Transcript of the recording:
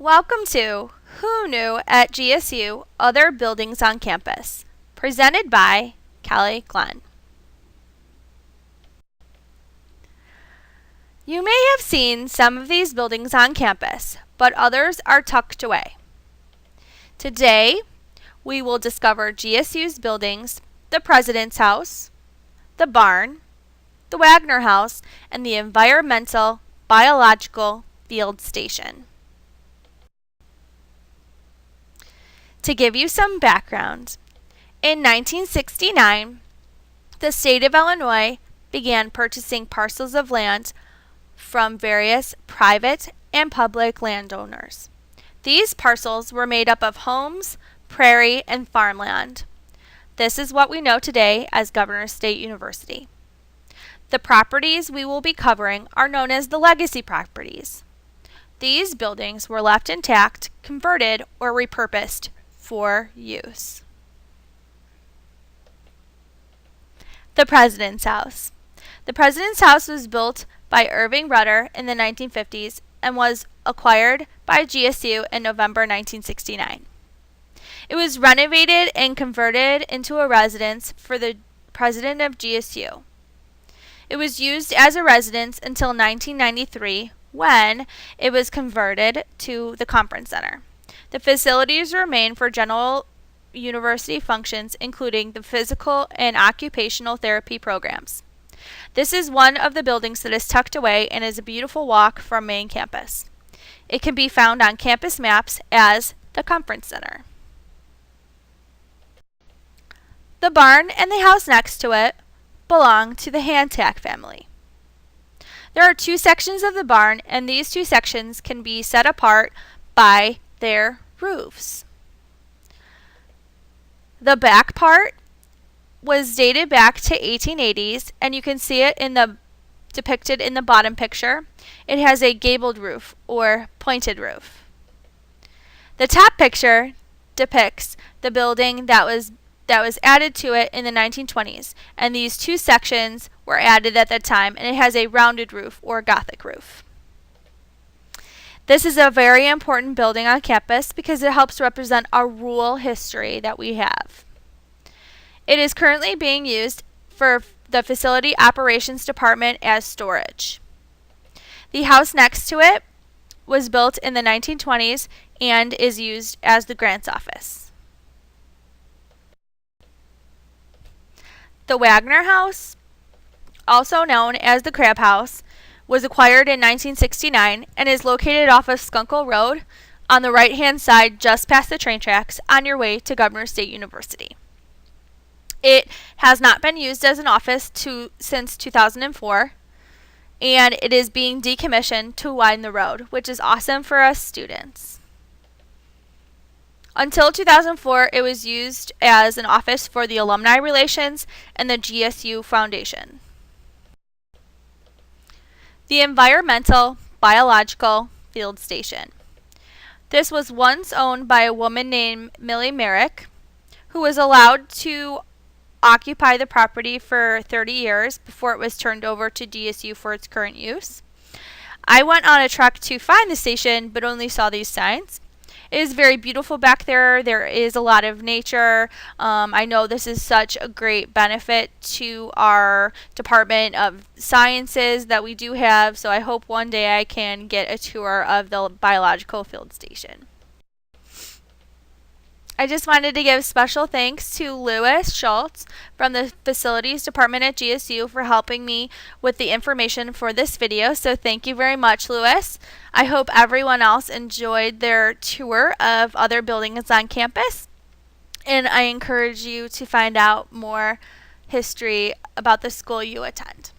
Welcome to Who Knew at GSU Other Buildings on Campus, presented by Kelly Glenn. You may have seen some of these buildings on campus, but others are tucked away. Today, we will discover GSU's buildings, the President's House, the Barn, the Wagner House, and the Environmental Biological Field Station. To give you some background, in 1969, the state of Illinois began purchasing parcels of land from various private and public landowners. These parcels were made up of homes, prairie, and farmland. This is what we know today as Governor State University. The properties we will be covering are known as the legacy properties. These buildings were left intact, converted, or repurposed for use. The President's House. The President's House was built by Irving Rudder in the 1950s and was acquired by GSU in November 1969. It was renovated and converted into a residence for the president of GSU. It was used as a residence until 1993 when it was converted to the conference center. The facilities remain for general university functions, including the physical and occupational therapy programs. This is one of the buildings that is tucked away and is a beautiful walk from main campus. It can be found on campus maps as the conference center. The barn and the house next to it belong to the Hantack family. There are two sections of the barn, and these two sections can be set apart by their roofs. The back part was dated back to 1880s, and you can see it depicted in the bottom picture. It has a gabled roof or pointed roof. The top picture depicts the building that was added to it in the 1920s, and these two sections were added at that time, and it has a rounded roof or Gothic roof. This is a very important building on campus because it helps represent our rural history that we have. It is currently being used for the Facility Operations Department as storage. The house next to it was built in the 1920s and is used as the grants office. The Wagner House, also known as the Crab House, was acquired in 1969 and is located off of Skunkle Road on the right-hand side just past the train tracks on your way to Governor State University. It has not been used as an office since 2004, and it is being decommissioned to widen the road, which is awesome for us students. Until 2004, it was used as an office for the Alumni Relations and the GSU Foundation. The Environmental Biological Field Station. This was once owned by a woman named Millie Merrick, who was allowed to occupy the property for 30 years before it was turned over to GSU for its current use. I went on a trek to find the station, but only saw these signs. It is very beautiful back there. There is a lot of nature. I know this is such a great benefit to our Department of Sciences that we do have, so I hope one day I can get a tour of the biological field station. I just wanted to give special thanks to Lewis Schultz from the Facilities Department at GSU for helping me with the information for this video. So thank you very much, Lewis. I hope everyone else enjoyed their tour of other buildings on campus. And I encourage you to find out more history about the school you attend.